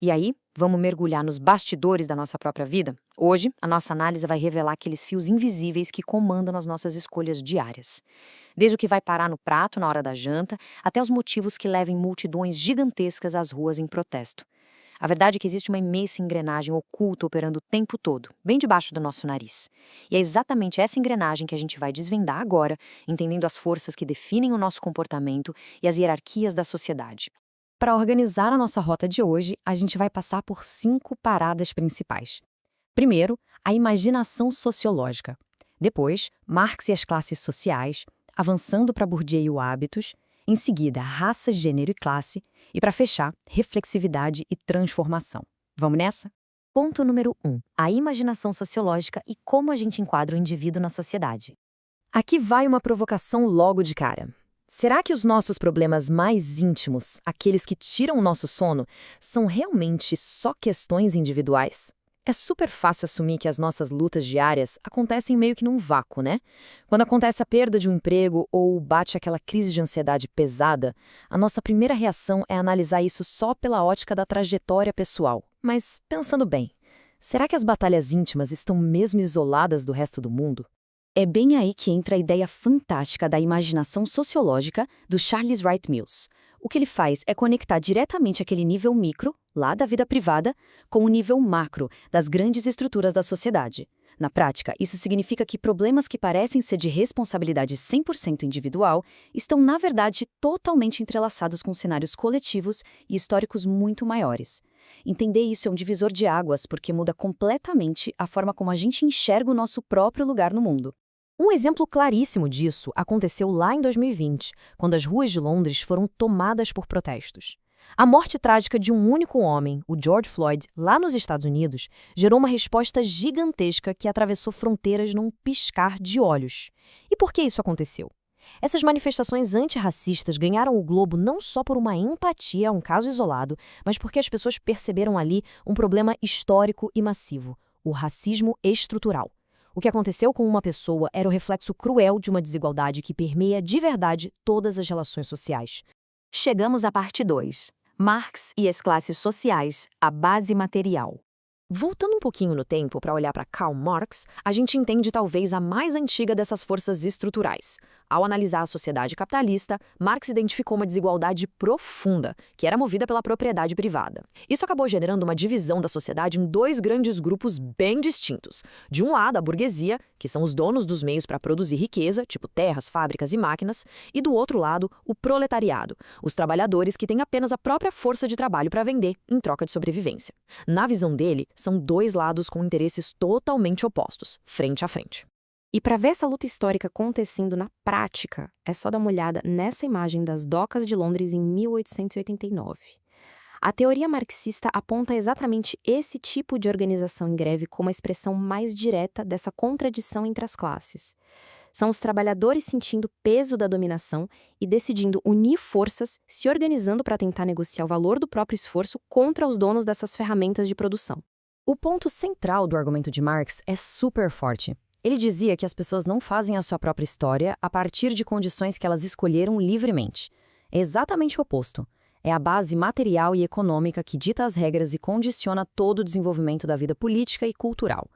E aí, vamos mergulhar nos bastidores da nossa própria vida? Hoje, a nossa análise vai revelar aqueles fios invisíveis que comandam as nossas escolhas diárias. Desde o que vai parar no prato na hora da janta, até os motivos que levam multidões gigantescas às ruas em protesto. A verdade é que existe uma imensa engrenagem oculta operando o tempo todo, bem debaixo do nosso nariz. E é exatamente essa engrenagem que a gente vai desvendar agora, entendendo as forças que definem o nosso comportamento e as hierarquias da sociedade. Para organizar a nossa rota de hoje, a gente vai passar por 5 paradas principais. Primeiro, a imaginação sociológica. Depois, Marx e as classes sociais, avançando para Bourdieu e o hábitos. Em seguida, raça, gênero e classe. E para fechar, reflexividade e transformação. Vamos nessa? Ponto número 1. A imaginação sociológica e como a gente enquadra o indivíduo na sociedade. Aqui vai uma provocação logo de cara. Será que os nossos problemas mais íntimos, aqueles que tiram o nosso sono, são realmente só questões individuais? É super fácil assumir que as nossas lutas diárias acontecem meio que num vácuo, né? Quando acontece a perda de um emprego ou bate aquela crise de ansiedade pesada, a nossa primeira reação é analisar isso só pela ótica da trajetória pessoal. Mas, pensando bem, será que as batalhas íntimas estão mesmo isoladas do resto do mundo? É bem aí que entra a ideia fantástica da imaginação sociológica do Charles Wright Mills. O que ele faz é conectar diretamente aquele nível micro, lá da vida privada, com o nível macro, das grandes estruturas da sociedade. Na prática, isso significa que problemas que parecem ser de responsabilidade 100% individual estão, na verdade, totalmente entrelaçados com cenários coletivos e históricos muito maiores. Entender isso é um divisor de águas porque muda completamente a forma como a gente enxerga o nosso próprio lugar no mundo. Um exemplo claríssimo disso aconteceu lá em 2020, quando as ruas de Londres foram tomadas por protestos. A morte trágica de um único homem, o George Floyd, lá nos Estados Unidos, gerou uma resposta gigantesca que atravessou fronteiras num piscar de olhos. E por que isso aconteceu? Essas manifestações antirracistas ganharam o globo não só por uma empatia a um caso isolado, mas porque as pessoas perceberam ali um problema histórico e massivo: o racismo estrutural. O que aconteceu com uma pessoa era o reflexo cruel de uma desigualdade que permeia de verdade todas as relações sociais. Chegamos à parte 2. Marx e as classes sociais, a base material. Voltando um pouquinho no tempo para olhar para Karl Marx, a gente entende talvez a mais antiga dessas forças estruturais. Ao analisar a sociedade capitalista, Marx identificou uma desigualdade profunda, que era movida pela propriedade privada. Isso acabou gerando uma divisão da sociedade em dois grandes grupos bem distintos. De um lado, a burguesia, que são os donos dos meios para produzir riqueza, tipo terras, fábricas e máquinas, e do outro lado, o proletariado, os trabalhadores que têm apenas a própria força de trabalho para vender, em troca de sobrevivência. Na visão dele, são dois lados com interesses totalmente opostos, frente a frente. E para ver essa luta histórica acontecendo na prática, é só dar uma olhada nessa imagem das docas de Londres em 1889. A teoria marxista aponta exatamente esse tipo de organização em greve como a expressão mais direta dessa contradição entre as classes. São os trabalhadores sentindo o peso da dominação e decidindo unir forças, se organizando para tentar negociar o valor do próprio esforço contra os donos dessas ferramentas de produção. O ponto central do argumento de Marx é super forte. Ele dizia que as pessoas não fazem a sua própria história a partir de condições que elas escolheram livremente. É exatamente o oposto. É a base material e econômica que dita as regras e condiciona todo o desenvolvimento da vida política e cultural.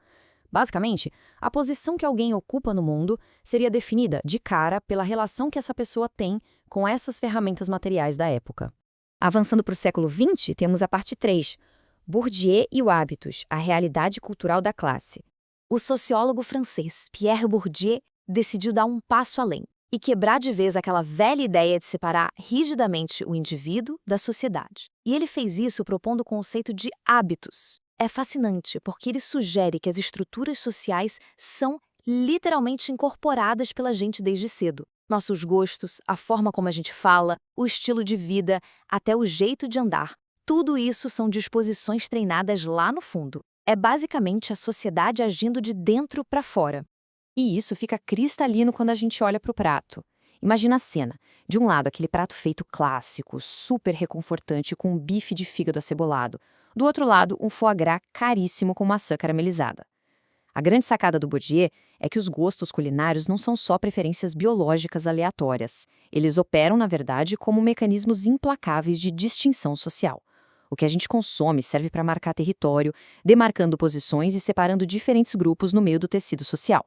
Basicamente, a posição que alguém ocupa no mundo seria definida de cara pela relação que essa pessoa tem com essas ferramentas materiais da época. Avançando para o século XX, temos a parte 3, Bourdieu e o hábitos, a realidade cultural da classe. O sociólogo francês Pierre Bourdieu decidiu dar um passo além e quebrar de vez aquela velha ideia de separar rigidamente o indivíduo da sociedade. E ele fez isso propondo o conceito de hábitos. É fascinante porque ele sugere que as estruturas sociais são literalmente incorporadas pela gente desde cedo. Nossos gostos, a forma como a gente fala, o estilo de vida, até o jeito de andar. Tudo isso são disposições treinadas lá no fundo. É basicamente a sociedade agindo de dentro para fora. E isso fica cristalino quando a gente olha para o prato. Imagina a cena. De um lado, aquele prato feito clássico, super reconfortante, com um bife de fígado acebolado. Do outro lado, um foie gras caríssimo com maçã caramelizada. A grande sacada do Bourdieu é que os gostos culinários não são só preferências biológicas aleatórias. Eles operam, na verdade, como mecanismos implacáveis de distinção social. O que a gente consome serve para marcar território, demarcando posições e separando diferentes grupos no meio do tecido social.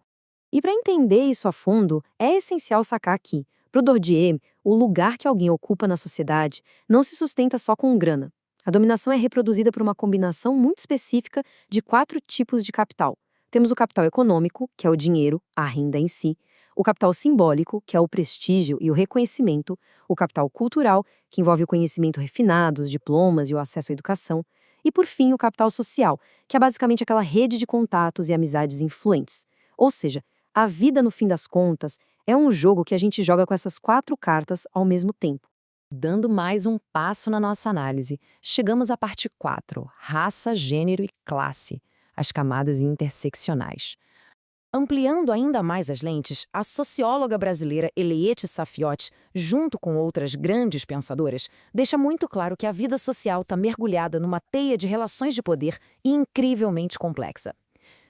E para entender isso a fundo, é essencial sacar que, para o Bourdieu, o lugar que alguém ocupa na sociedade não se sustenta só com grana. A dominação é reproduzida por uma combinação muito específica de 4 tipos de capital. Temos o capital econômico, que é o dinheiro, a renda em si; o capital simbólico, que é o prestígio e o reconhecimento; o capital cultural, que envolve o conhecimento refinado, os diplomas e o acesso à educação; e, por fim, o capital social, que é basicamente aquela rede de contatos e amizades influentes. Ou seja, a vida, no fim das contas, é um jogo que a gente joga com essas 4 cartas ao mesmo tempo. Dando mais um passo na nossa análise, chegamos à parte 4, raça, gênero e classe, as camadas interseccionais. Ampliando ainda mais as lentes, a socióloga brasileira Eliette Saffioti, junto com outras grandes pensadoras, deixa muito claro que a vida social está mergulhada numa teia de relações de poder incrivelmente complexa.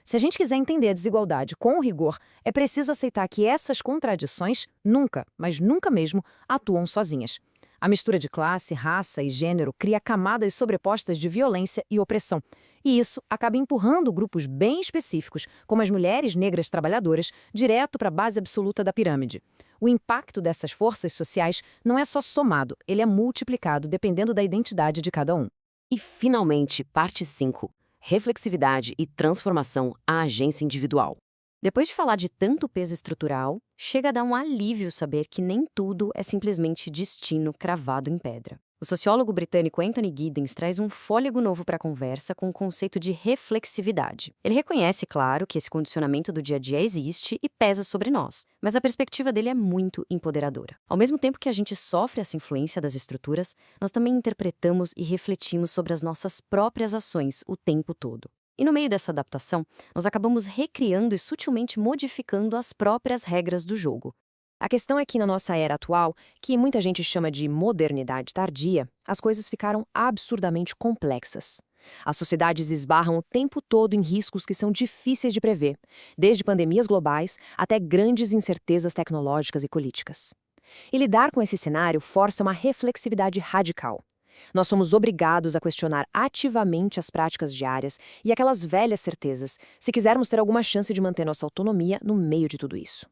Se a gente quiser entender a desigualdade com rigor, é preciso aceitar que essas contradições nunca, mas nunca mesmo, atuam sozinhas. A mistura de classe, raça e gênero cria camadas sobrepostas de violência e opressão. E isso acaba empurrando grupos bem específicos, como as mulheres negras trabalhadoras, direto para a base absoluta da pirâmide. O impacto dessas forças sociais não é só somado, ele é multiplicado dependendo da identidade de cada um. E, finalmente, parte 5. Reflexividade e transformação à agência individual. Depois de falar de tanto peso estrutural, chega a dar um alívio saber que nem tudo é simplesmente destino cravado em pedra. O sociólogo britânico Anthony Giddens traz um fôlego novo para a conversa com o conceito de reflexividade. Ele reconhece, claro, que esse condicionamento do dia a dia existe e pesa sobre nós, mas a perspectiva dele é muito empoderadora. Ao mesmo tempo que a gente sofre essa influência das estruturas, nós também interpretamos e refletimos sobre as nossas próprias ações o tempo todo. E no meio dessa adaptação, nós acabamos recriando e sutilmente modificando as próprias regras do jogo. A questão é que na nossa era atual, que muita gente chama de modernidade tardia, as coisas ficaram absurdamente complexas. As sociedades esbarram o tempo todo em riscos que são difíceis de prever, desde pandemias globais até grandes incertezas tecnológicas e políticas. E lidar com esse cenário força uma reflexividade radical. Nós somos obrigados a questionar ativamente as práticas diárias e aquelas velhas certezas, se quisermos ter alguma chance de manter nossa autonomia no meio de tudo isso.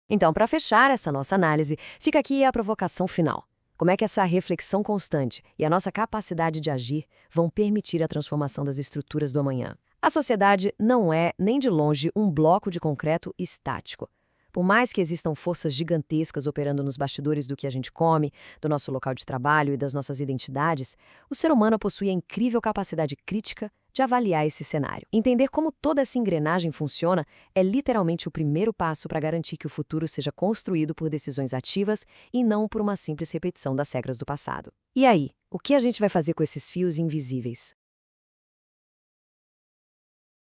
Então, para fechar essa nossa análise, fica aqui a provocação final. Como é que essa reflexão constante e a nossa capacidade de agir vão permitir a transformação das estruturas do amanhã? A sociedade não é, nem de longe, um bloco de concreto estático. Por mais que existam forças gigantescas operando nos bastidores do que a gente come, do nosso local de trabalho e das nossas identidades, o ser humano possui a incrível capacidade crítica de avaliar esse cenário. Entender como toda essa engrenagem funciona é literalmente o primeiro passo para garantir que o futuro seja construído por decisões ativas e não por uma simples repetição das regras do passado. E aí, o que a gente vai fazer com esses fios invisíveis?